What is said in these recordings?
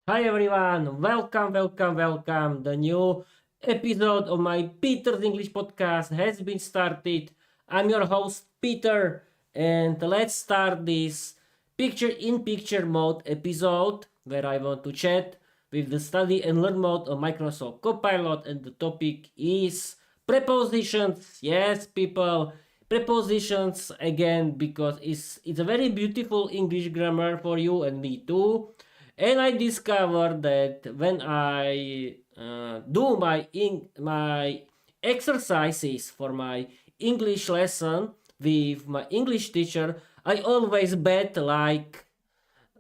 Hi everyone, welcome. The new episode of my Peter's English podcast has been started. I'm your host Peter, and let's start this picture in picture mode episode where I want to chat with the study and learn mode of Microsoft Copilot, and the topic is prepositions. Yes, people, prepositions again because it's a very beautiful English grammar for you and me too. And I discovered that when I do my exercises for my English lesson with my English teacher, I always bet like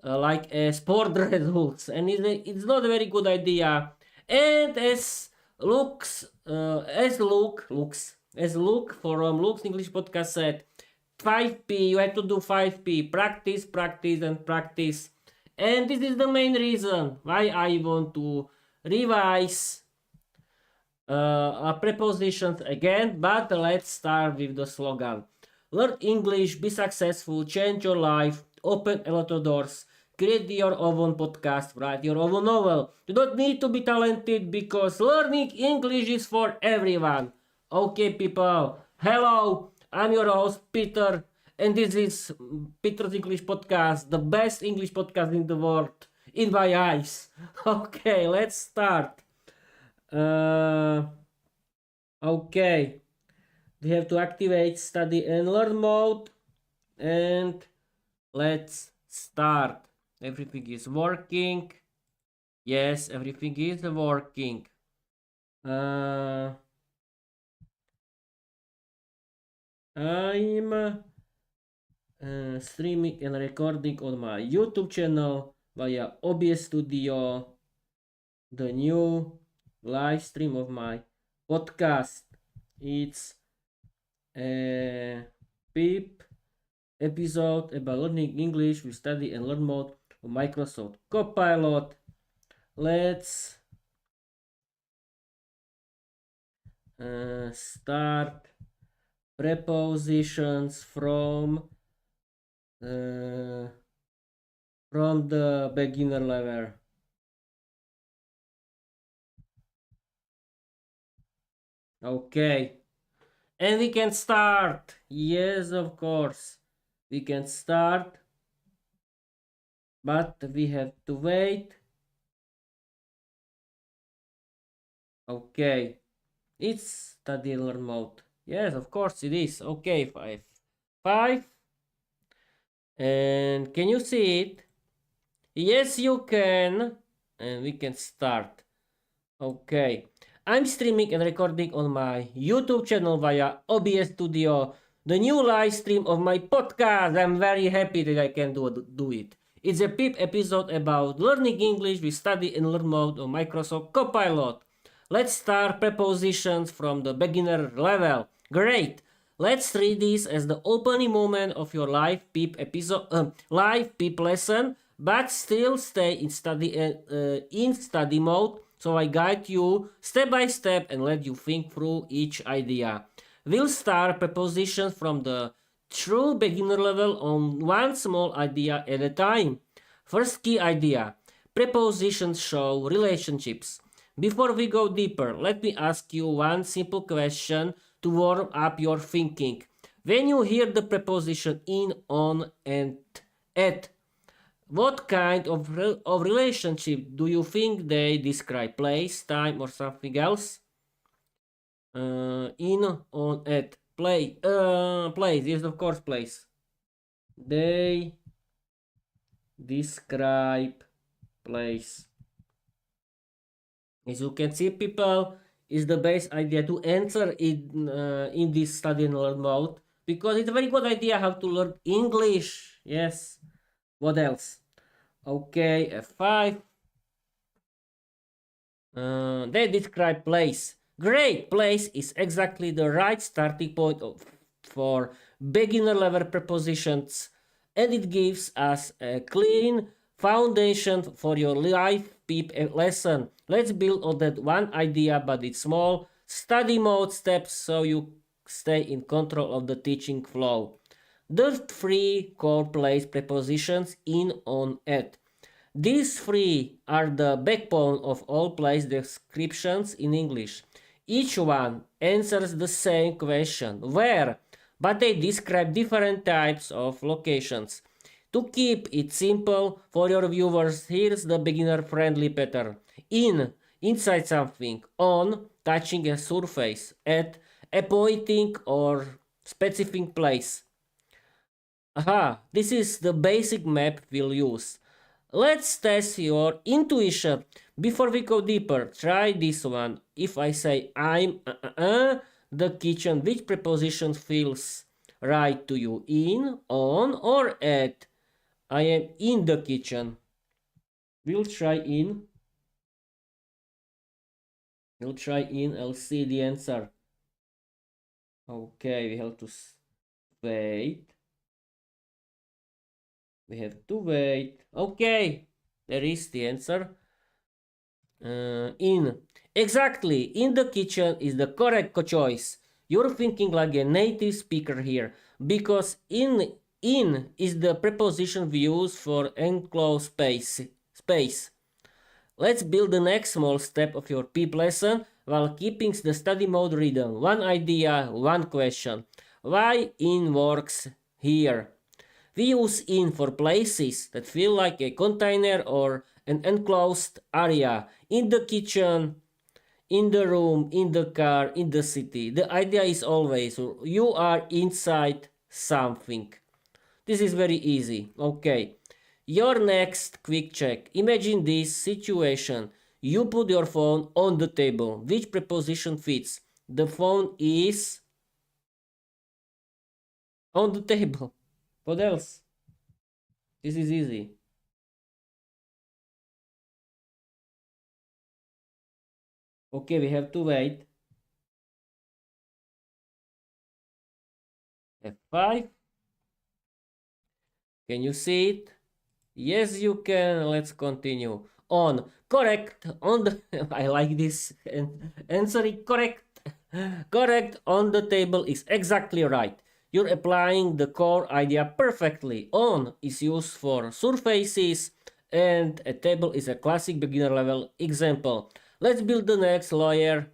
a sport results, and it's not a very good idea. And as Luke from Luke's English podcast said, 5P, you have to do 5P, practice and practice. And this is the main reason why I want to revise prepositions again. But let's start with the slogan. Learn English, be successful, change your life, open a lot of doors, create your own podcast, write your own novel. You don't need to be talented because learning English is for everyone. Okay, people. Hello, I'm your host, Peter, and this is Peter's English Podcast, the best English podcast in the world, in my eyes. Okay, let's start. Uh, okay, we have to activate study and learn mode, and let's start. Everything is working. Yes, everything is working. I'm streaming and recording on my YouTube channel via OBS Studio, the new live stream of my podcast. It's a PEEP episode about learning English with study and learn mode of Microsoft Copilot. Let's start prepositions from the beginner level. Okay, and we can start. Yes, of course, we can start, but we have to wait. Okay, it's study learn mode. Yes, of course it is. Okay, 5. And can you see it? Yes, you can. And we can start. Okay. I'm streaming and recording on my YouTube channel via OBS Studio, the new live stream of my podcast. I'm very happy that I can do it. It's a PEEP episode about learning English with study and learn mode on Microsoft Copilot. Let's start prepositions from the beginner level. Great. Let's read this as the opening moment of your live PEEP lesson, but still stay in study mode. So I guide you step by step and let you think through each idea. We'll start prepositions from the true beginner level on one small idea at a time. First key idea. Prepositions show relationships. Before we go deeper, let me ask you one simple question to warm up your thinking. When you hear the preposition in, on, and at, what kind of relationship do you think they describe? Place, time, or something else? In, on, at, place. Yes, of course, place. They describe place. As you can see, people, is the best idea to answer in this study and learn mode, because it's a very good idea how to learn English. Yes. What else? Okay, F5. They describe place. Great, place is exactly the right starting point for beginner level prepositions, and it gives us a clean foundation for your live PEEP lesson. Let's build on that one idea, but it's small study mode steps so you stay in control of the teaching flow. The three core place prepositions in, on, at. These three are the backbone of all place descriptions in English. Each one answers the same question, where, but they describe different types of locations. To keep it simple for your viewers, here's the beginner-friendly pattern. Inside something, on, touching a surface, at, a pointing or specific place. Aha, this is the basic map we'll use. Let's test your intuition. Before we go deeper, try this one. If I say I'm the kitchen, which preposition feels right to you? In, on, or at? I am in the kitchen. We'll try in. We'll try in. I'll see the answer. Okay, we have to wait. We have to wait. Okay, there is the answer. In. Exactly, in the kitchen is the correct choice. You're thinking like a native speaker here, because in is the preposition we use for enclosed space. Let's build the next small step of your PEEP lesson while keeping the study mode rhythm. One idea, one question. Why in works here? We use in for places that feel like a container or an enclosed area. In the kitchen, in the room, in the car, in the city. The idea is always you are inside something. This is very easy. Okay. Your next quick check. Imagine this situation. You put your phone on the table. Which preposition fits? The phone is on the table. What else? This is easy. Okay, we have to wait. F5. Can you see it? Yes, you can. Let's continue. On. Correct. On the... I like this. Answering correct. Correct on the table is exactly right. You're applying the core idea perfectly. On is used for surfaces and a table is a classic beginner level example. Let's build the next layer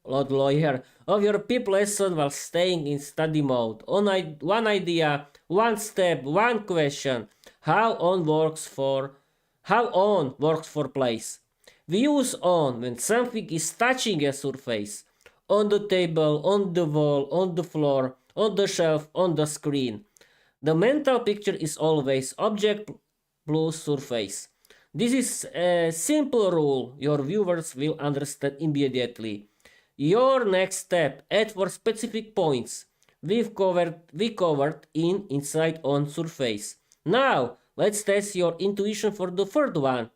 of your PEEP lesson while staying in study mode. One idea, one step, one question. How on works for place. We use on when something is touching a surface. On the table, on the wall, on the floor, on the shelf, on the screen. The mental picture is always object plus surface. This is a simple rule your viewers will understand immediately. Your next step, add for specific points. We covered in, inside, on, surface. Now, let's test your intuition for the third one.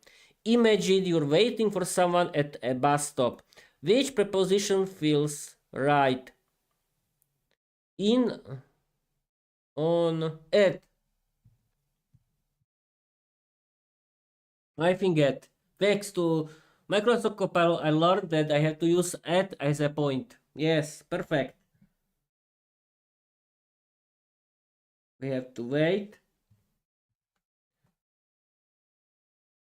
Imagine you're waiting for someone at a bus stop. Which preposition feels right? In, on, at. I think at. Thanks to Microsoft Copilot, I learned that I have to use at as a point. Yes, perfect. We have to wait.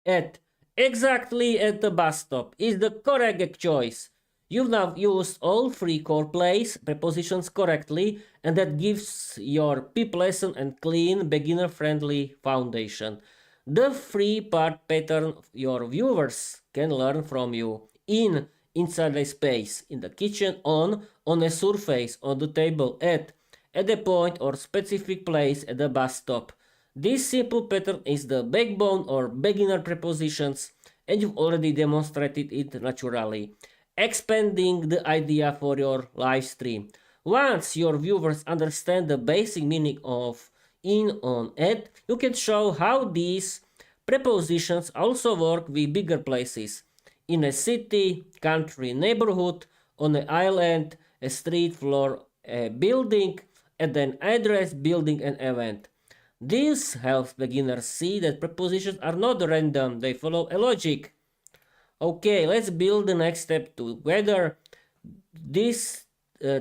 At. Exactly at the bus stop is the correct choice. You've now used all three core place prepositions correctly, and that gives your PEEP lesson and clean, beginner-friendly foundation. The three-part pattern your viewers can learn from you. In, inside a space, in the kitchen, on a surface, on the table, at a point or specific place at the bus stop. This simple pattern is the backbone or beginner prepositions, and you've already demonstrated it naturally, expanding the idea for your live stream. Once your viewers understand the basic meaning of in, on, at, you can show how these prepositions also work with bigger places. In a city, country, neighborhood, on an island, a street, floor, a building, and an address, building, and event. This helps beginners see that prepositions are not random, they follow a logic. Okay, let's build the next step together.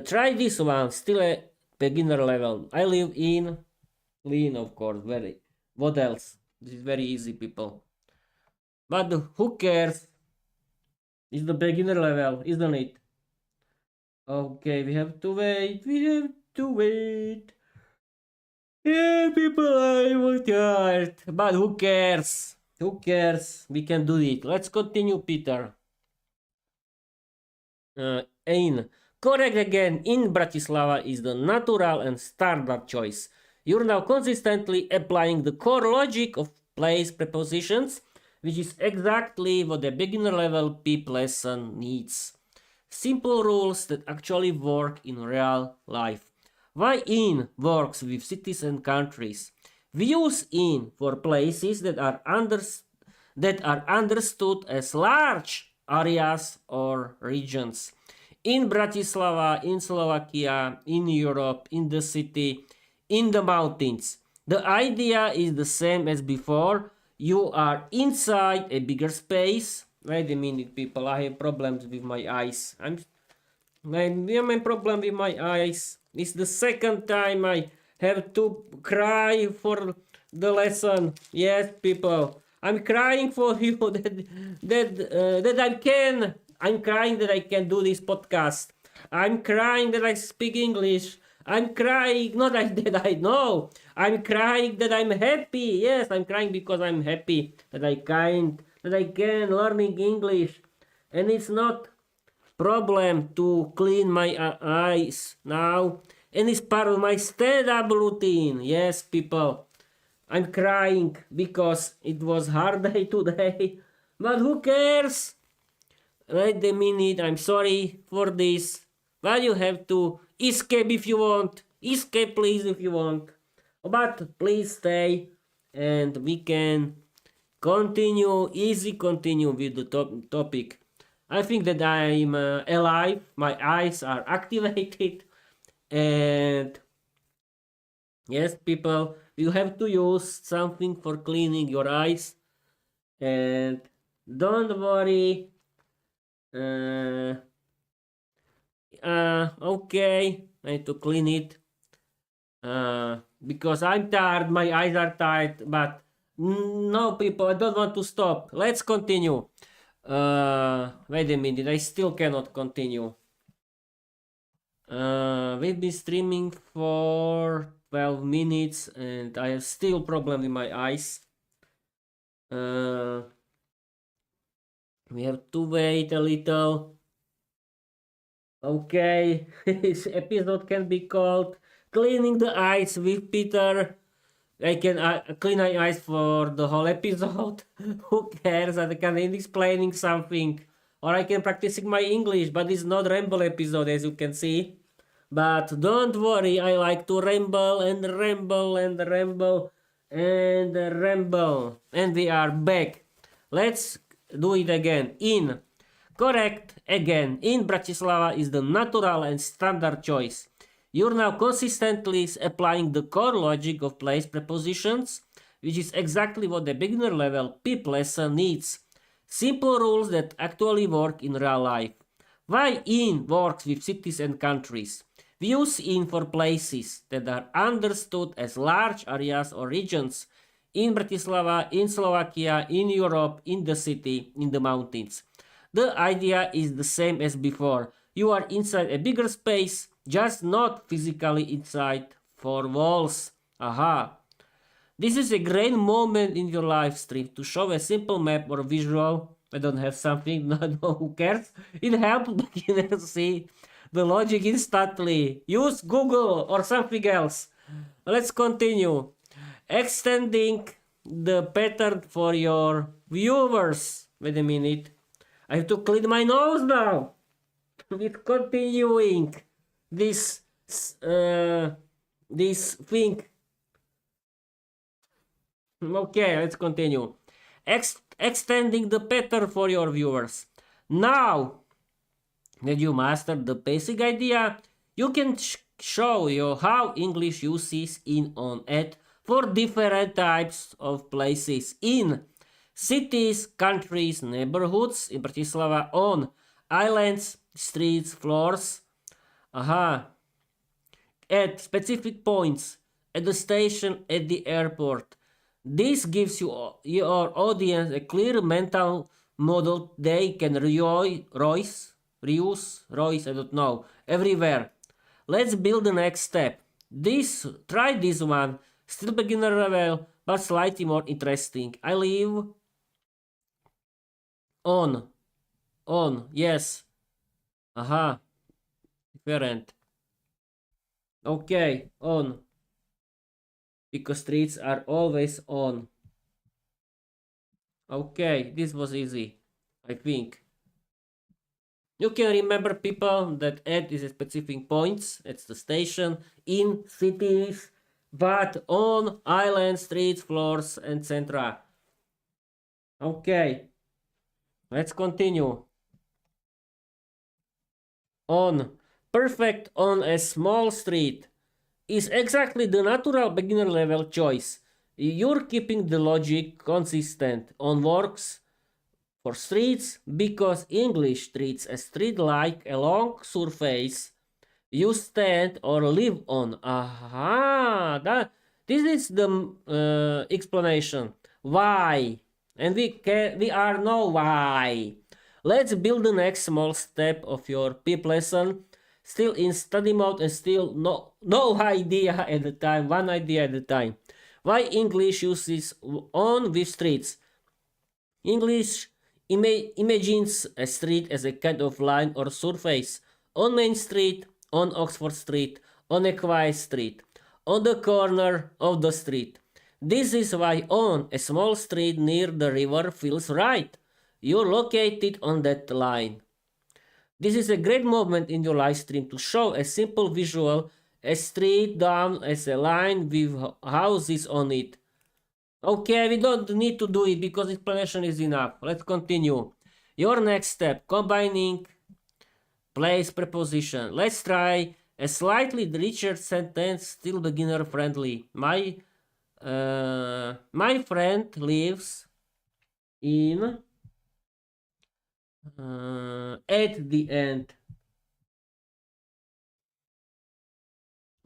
Try this one, still a beginner level. I live in Lean, of course. What else? This is very easy, people. But who cares? It's the beginner level, isn't it? Okay, we have to wait. We have to wait. Yeah, people, I'm tired. But who cares? Who cares? We can do it. Let's continue, Peter. In. Correct again. In Bratislava is the natural and standard choice. You're now consistently applying the core logic of place prepositions, which is exactly what the beginner level PEEP lesson needs. Simple rules that actually work in real life. Why in works with cities and countries. We use in for places that are understood as large areas or regions. In Bratislava, in Slovakia, in Europe, in the city, in the mountains. The idea is the same as before. You are inside a bigger space. Wait a minute, people. I have problems with my eyes. I'm my problem with my eyes. It's the second time I have to cry for the lesson. Yes, people. I'm crying for you that I can. I'm crying that I can do this podcast. I'm crying that I speak English. I'm crying not that I know. I'm crying that I'm happy. Yes, I'm crying because I'm happy that I can learning English, and it's not problem to clean my eyes now, and it's part of my stand-up routine. Yes, people, I'm crying because it was hard day today, but who cares? Wait a minute, I'm sorry for this, but you have to escape if you want. Escape, please, if you want, but please stay, and we can continue with the topic. I think that I'm alive, my eyes are activated, and yes, people, you have to use something for cleaning your eyes, and don't worry. Okay, I need to clean it because I'm tired, my eyes are tired, but no, people, I don't want to stop. Let's continue. Wait a minute, I still cannot continue. We've been streaming for 12 minutes and I have still problem with my eyes. We have to wait a little. Okay, this episode can be called Cleaning the Eyes with Peter. I can clean my eyes for the whole episode. Who cares? I can end explaining something. Or I can practicing my English, but it's not ramble episode as you can see. But don't worry, I like to ramble and ramble and ramble and ramble. And we are back. Let's do it again. In. Correct. Again. In Bratislava is the natural and standard choice. You're now consistently applying the core logic of place prepositions, which is exactly what the beginner level PEEP lesson needs. Simple rules that actually work in real life. Why in works with cities and countries. We use in for places that are understood as large areas or regions. In Bratislava, in Slovakia, in Europe, in the city, in the mountains. The idea is the same as before. You are inside a bigger space, just not physically inside four walls. Aha. This is a great moment in your live stream to show a simple map or visual. I don't have something, no, who cares? It helps beginners see the logic instantly. Use Google or something else. Let's continue. Extending the pattern for your viewers. Wait a minute. I have to clean my nose now. With continuing this thing. Okay, let's continue. Extending the pattern for your viewers. Now that you mastered the basic idea, you can show you how English uses in on at for different types of places in cities, countries, neighborhoods, in Bratislava, on islands, streets, floors. Aha. At specific points, at the station, at the airport. This gives your audience a clear mental model they can reuse, I don't know, everywhere. Let's build the next step. Try this one, still beginner level, but slightly more interesting. I leave on, yes. Aha, different. Okay, on. Because streets are always on. Okay, this was easy, I think. You can remember, people, that at is a specific points. It's the station in cities, but on islands, streets, floors, etc. Okay, let's continue. On. Perfect on a small street is exactly the natural beginner level choice. You're keeping the logic consistent. On works for streets because English treats a street like a long surface you stand or live on. Aha, this is the explanation. Why? And we are know why. Let's build the next small step of your PIP lesson. Still in study mode and still no idea at the time, one idea at a time. Why English uses on with streets? English imagines a street as a kind of line or surface. On Main Street, on Oxford Street, on a quiet street, on the corner of the street. This is why on a small street near the river feels right. You're located on that line. This is a great moment in your live stream to show a simple visual, a street down as a line with houses on it. Okay, we don't need to do it because explanation is enough. Let's continue. Your next step, combining place preposition. Let's try a slightly richer sentence, still beginner friendly. My friend lives in at the end.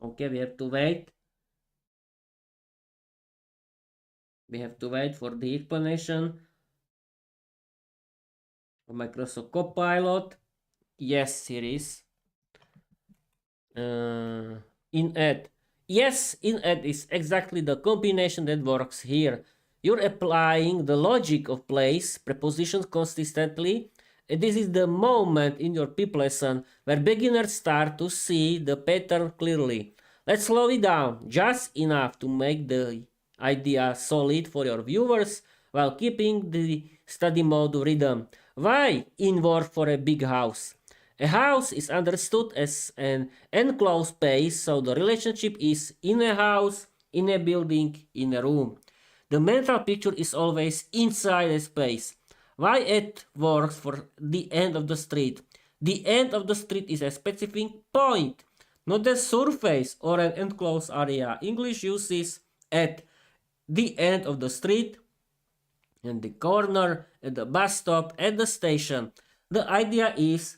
Okay, we have to wait. We have to wait for the explanation of Microsoft Copilot. Yes, here is. In add. Yes, in add is exactly the combination that works here. You're applying the logic of place, prepositions consistently, and this is the moment in your PIP lesson where beginners start to see the pattern clearly. Let's slow it down, just enough to make the idea solid for your viewers while keeping the study mode rhythm. Why inward for a big house? A house is understood as an enclosed space, so the relationship is in a house, in a building, in a room. The mental picture is always inside a space. Why it works for the end of the street? The end of the street is a specific point, not a surface or an enclosed area. English uses at the end of the street, and the corner, at the bus stop, at the station. The idea is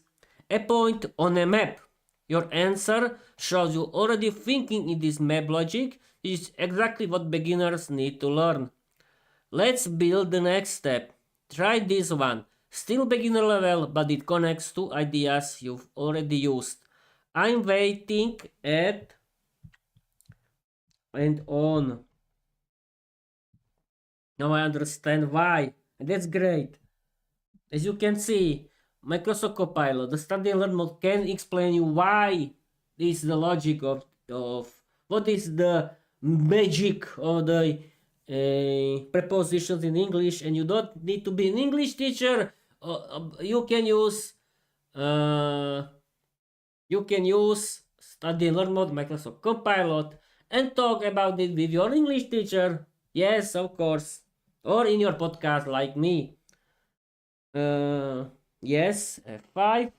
a point on a map. Your answer shows you already thinking in this map logic is exactly what beginners need to learn. Let's build the next step. Try this one. Still beginner level, but it connects two ideas you've already used. I'm waiting at and on. Now I understand why. And that's great. As you can see, Microsoft Copilot, the study and learn mode, can explain you why this is the logic of what is the magic of the prepositions in English, and you don't need to be an English teacher. You can use study and learn mode Microsoft Copilot and talk about it with your English teacher. Yes, of course, or in your podcast like me. Yes, F5.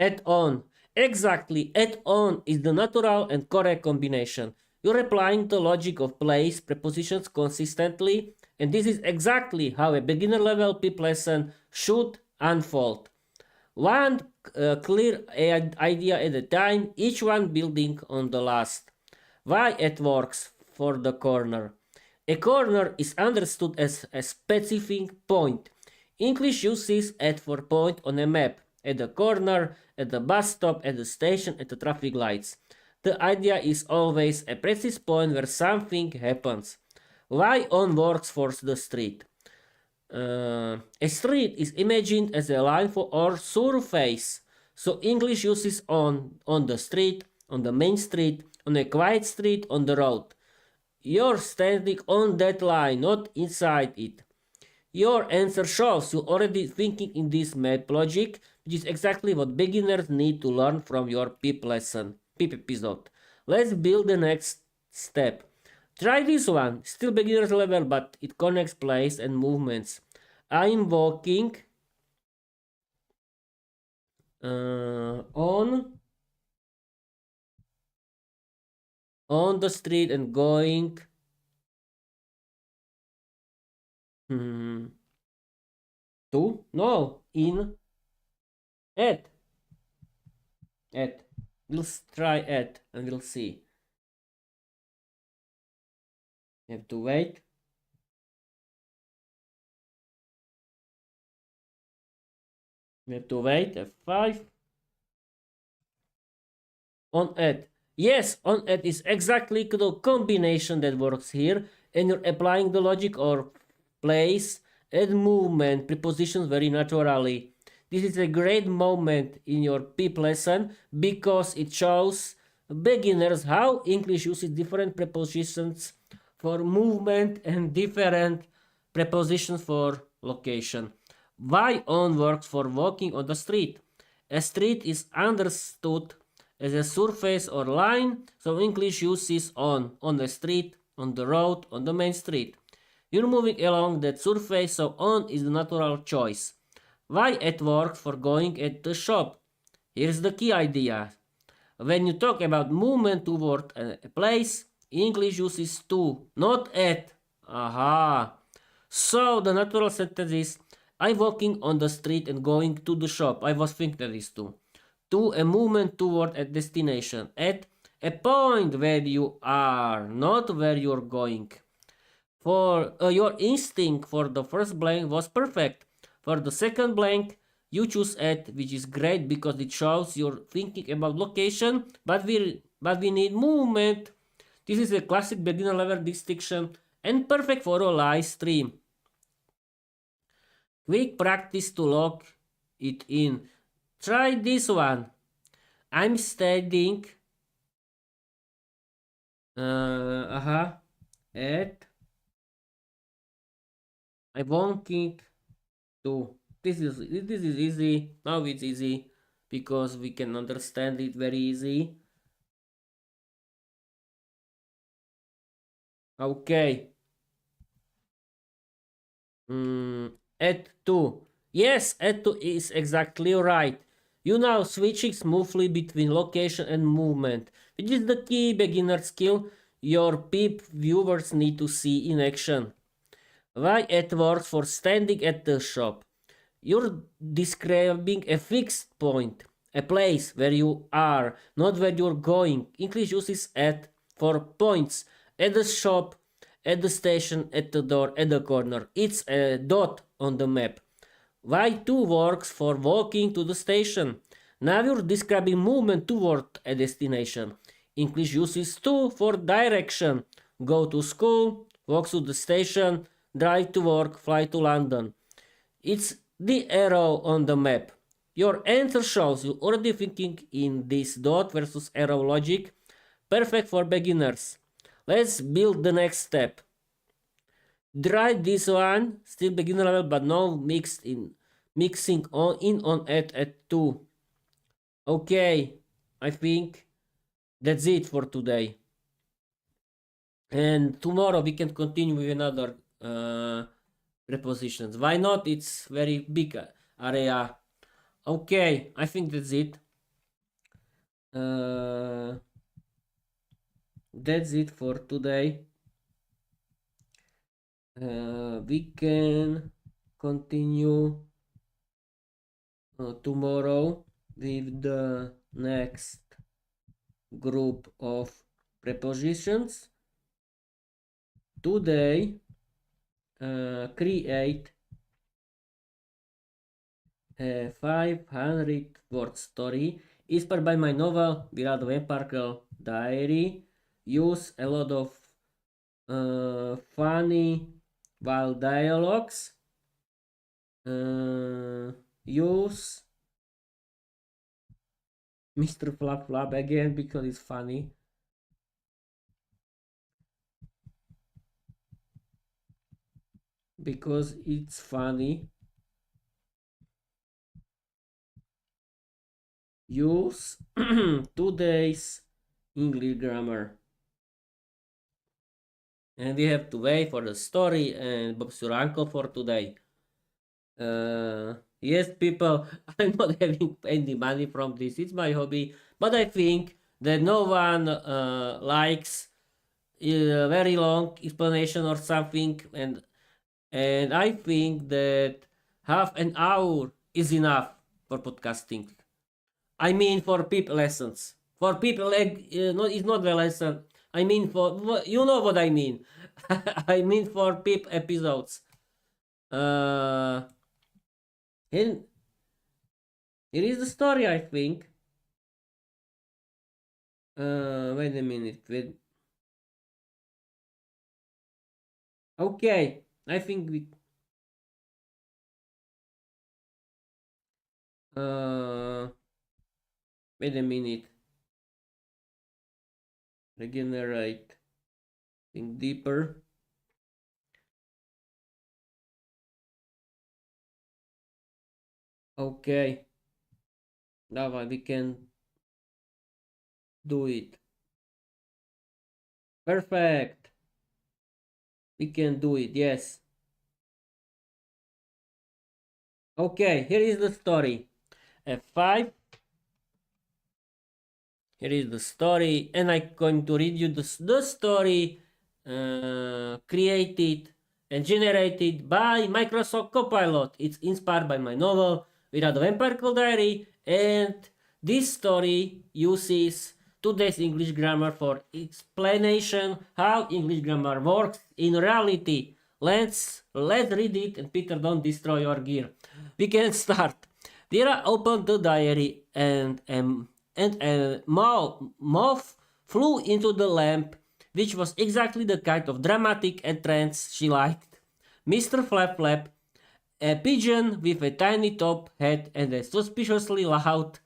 Add on. Exactly, add on is the natural and correct combination. You're applying the logic of place, prepositions consistently, and this is exactly how a beginner level PIP lesson should unfold. One clear idea at a time, each one building on the last. Why it works? for the corner. A corner is understood as a specific point. English uses at for point on a map, at the corner, at the bus stop, at the station, at the traffic lights. The idea is always a precise point where something happens. Y on works for the street. A street is imagined as a line for or surface. So English uses on the street, on the main street, on a quiet street, on the road. You're standing on that line, not inside it. Your answer shows you're already thinking in this map logic, which is exactly what beginners need to learn from your PIP lesson, PIP episode. Let's build the next step. Try this one, still beginner's level, but it connects place and movements. I'm walking on the street and going to no in at we'll try at and we'll see. You have to wait. We have to wait F5 on at. Yes, on at is exactly the combination that works here, and you're applying the logic or place and movement prepositions very naturally. This is a great moment in your PIP lesson because it shows beginners how English uses different prepositions for movement and different prepositions for location. Y on works for walking on the street. A street is understood as a surface or line, so English uses on the street, on the road, on the main street. You're moving along that surface, so on is the natural choice. Y at work for going at the shop. Here's the key idea. When you talk about movement toward a place, English uses to, not at. Aha. So the natural sentence is, I'm walking on the street and going to the shop. I was thinking that is to. To a movement toward a destination. At a point where you are, not where you're going. For your instinct for the first blank was perfect. For the second blank, you choose at, which is great because it shows you're thinking about location, but we need movement. This is a classic beginner level distinction and perfect for a live stream. Quick practice to log it in. Try this one. I'm studying at I wanting to. This is easy. Now it's easy because we can understand it very easy. Okay. Add to. Yes, add to is exactly right. You now switching smoothly between location and movement, which is the key beginner skill your PIP viewers need to see in action. Y at work for standing at the shop. You're describing a fixed point, a place where you are, not where you're going. English uses at for points, at the shop, at the station, at the door, at the corner. It's a dot on the map. Y2 works for walking to the station. Now you're describing movement toward a destination. English uses to for direction. Go to school, walk to the station, drive to work, fly to London. It's the arrow on the map. Your answer shows you're already thinking in this dot versus arrow logic. Perfect for beginners. Let's build the next step. Try this one, still beginner level, but now mixing on at 2. Okay, I think that's it for today. And tomorrow we can continue with another prepositions. Why not? It's very big area. Okay, I think that's it. That's it for today. We can continue tomorrow with the next group of prepositions. today create a 500 word story inspired by my novel Viera the Vampire Diary. Use a lot of funny wild dialogues. Use Mr. Flap Flap again because it's funny. Because it's funny. Use today's English grammar. And we have to wait for the story and Bob's your uncle for today. Yes, people, I'm not having any money from this. It's my hobby, but I think that no one likes a very long explanation or something, and I think that half an hour is enough for podcasting. I mean, for PIP lessons. For people, no, it's not the lesson. I mean, for you know what I mean. I mean for PIP episodes. And it is the story, I think. Wait a minute. Okay, I think we. Wait a minute. Regenerate. Think deeper. Okay. Now we can do it. Perfect. We can do it, yes. Okay, here is the story. F5. Here is the story, and I'm going to read you the story created and generated by Microsoft Copilot. It's inspired by my novel, Viera the Vampire Diary, and this story uses today's English grammar for explanation how English grammar works in reality. Let's read it, and Peter, don't destroy your gear. We can start. Viera opened the diary and a moth flew into the lamp, which was exactly the kind of dramatic entrance she liked. Mr. Flap Flap, a pigeon with a tiny top hat and a suspiciously loud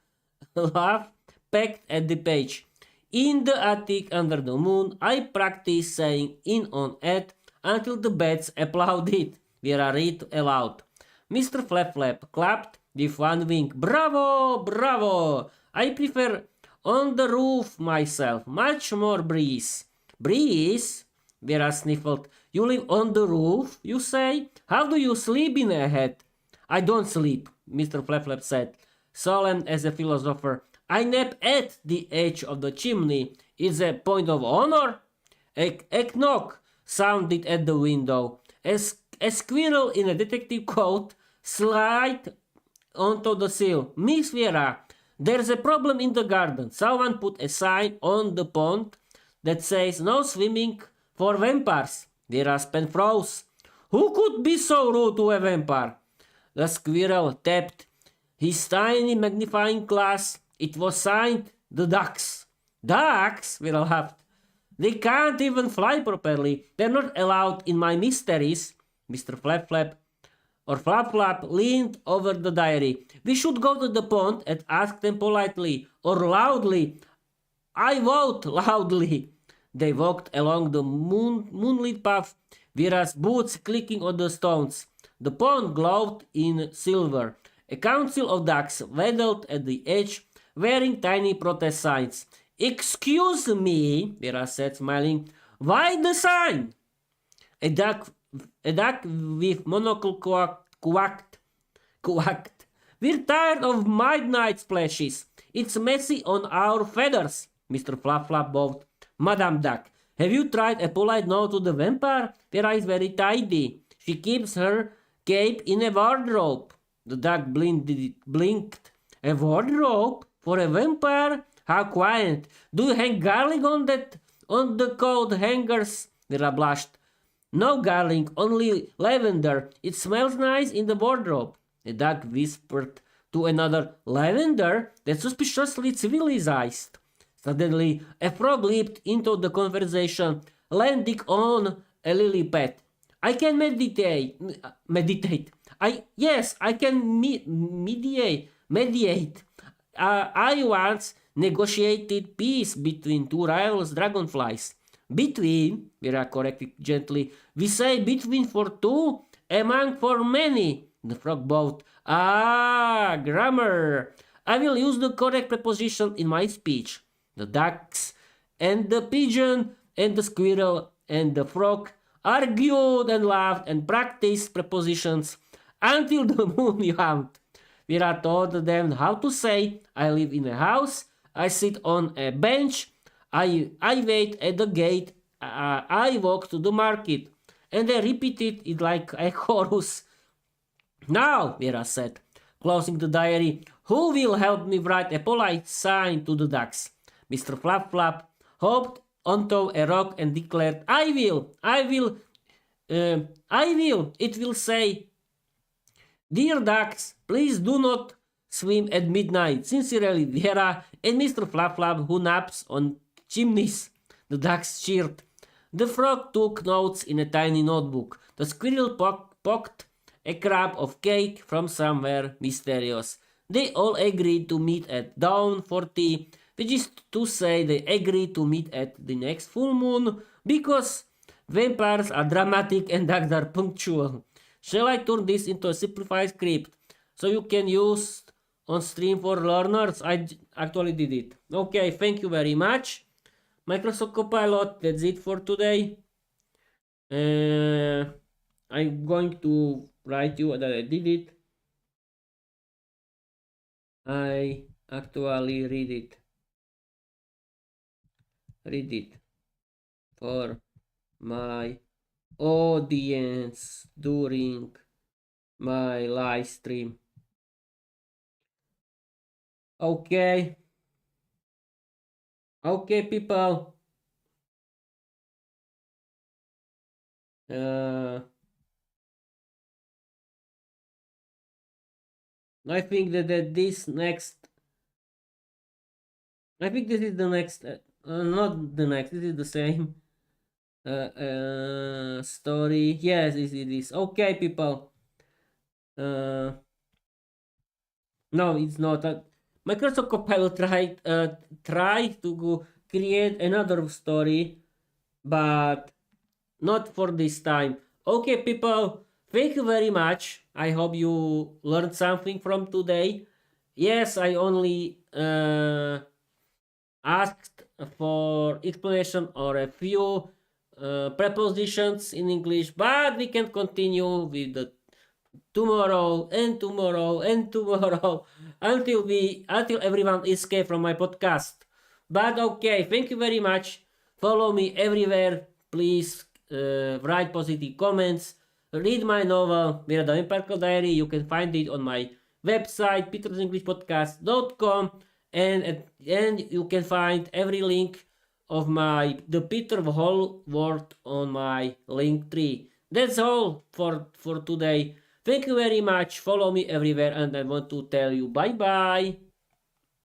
laugh, pecked at the page. In the attic under the moon, I practiced saying in on it until the bats applauded. Viera read aloud. Mr. Flap Flap clapped with one wing. Bravo! Bravo! I prefer on the roof myself. Much more breeze. Breeze? Viera sniffled. You live on the roof, you say? How do you sleep in a hat? I don't sleep, Mr. Flap Flap said, solemn as a philosopher. I nap at the edge of the chimney. It's a point of honor. A knock sounded at the window. A squirrel in a detective coat slid onto the sill. Miss Viera, there's a problem in the garden. Someone put a sign on the pond that says no swimming for vampires. Viera's pen froze. Who could be so rude to a vampire? The squirrel tapped his tiny magnifying glass. It was signed the ducks. Ducks? Viera laughed. They can't even fly properly. They're not allowed in my mysteries. Mr. Flap Flap or Flap Flap leaned over the diary. We should go to the pond and ask them politely or loudly. I vote loudly. They walked along the moonlit path, Viera's boots clicking on the stones. The pond glowed in silver. A council of ducks waddled at the edge, wearing tiny protest signs. Excuse me, Viera said, smiling. Why the sign? A duck with monocle quacked. We're tired of midnight splashes. It's messy on our feathers. Mr. Flap Flap bowed. Madame Duck, have you tried a polite no to the vampire? Viera is very tidy. She keeps her cape in a wardrobe. The duck blinked. A wardrobe? For a vampire? How quiet. Do you hang garlic on the coat hangers? Viera blushed. No garlic, only lavender. It smells nice in the wardrobe. The duck whispered to another, lavender? That's suspiciously civilized. Suddenly, a frog leaped into the conversation, landing on a lily pad. I can meditate. I can mediate. I once negotiated peace between two rivals dragonflies. Between, Viera corrected gently. We say between for two, among for many. The frog bowed. Ah, grammar. I will use the correct preposition in my speech. The ducks and the pigeon and the squirrel and the frog argued and laughed and practiced prepositions until the moon yawned. Viera taught them how to say, I live in a house, I sit on a bench, I wait at the gate, I walk to the market. And they repeated it like a chorus. Now, Viera said, closing the diary, who will help me write a polite sign to the ducks? Mr. Flap Flap hopped onto a rock and declared, I will. It will say, Dear ducks, please do not swim at midnight. Sincerely, Viera and Mr. Flap Flap, who naps on chimneys. The ducks cheered. The frog took notes in a tiny notebook. The squirrel poked a crab of cake from somewhere mysterious. They all agreed to meet at dawn for tea, which is to say they agreed to meet at the next full moon because vampires are dramatic and ducks are punctual. Shall I turn this into a simplified script so you can use on stream for learners? I actually did it. Okay, thank you very much. Microsoft Copilot, that's it for today. I'm going to write you that I did it. I actually read it for my audience during my live stream. Okay, people. I think that this next. I think this is the next. Not the next. This is the same story. Yes, it is. Okay, people. No, it's not. Microsoft Copilot tried to create another story, but not for this time. Okay, people, thank you very much. I hope you learned something from today. Yes, I only asked for explanation or a few prepositions in English, but we can continue with the tomorrow and tomorrow and tomorrow until everyone escape from my podcast. But okay, thank you very much. Follow me everywhere. Please write positive comments. Read my novel, Viera the Vampire Diary. You can find it on my website, petersenglishpodcast.com, and you can find every link of the Peter the whole world on my link tree. That's all for today. Thank you very much. Follow me everywhere, and I want to tell you bye bye.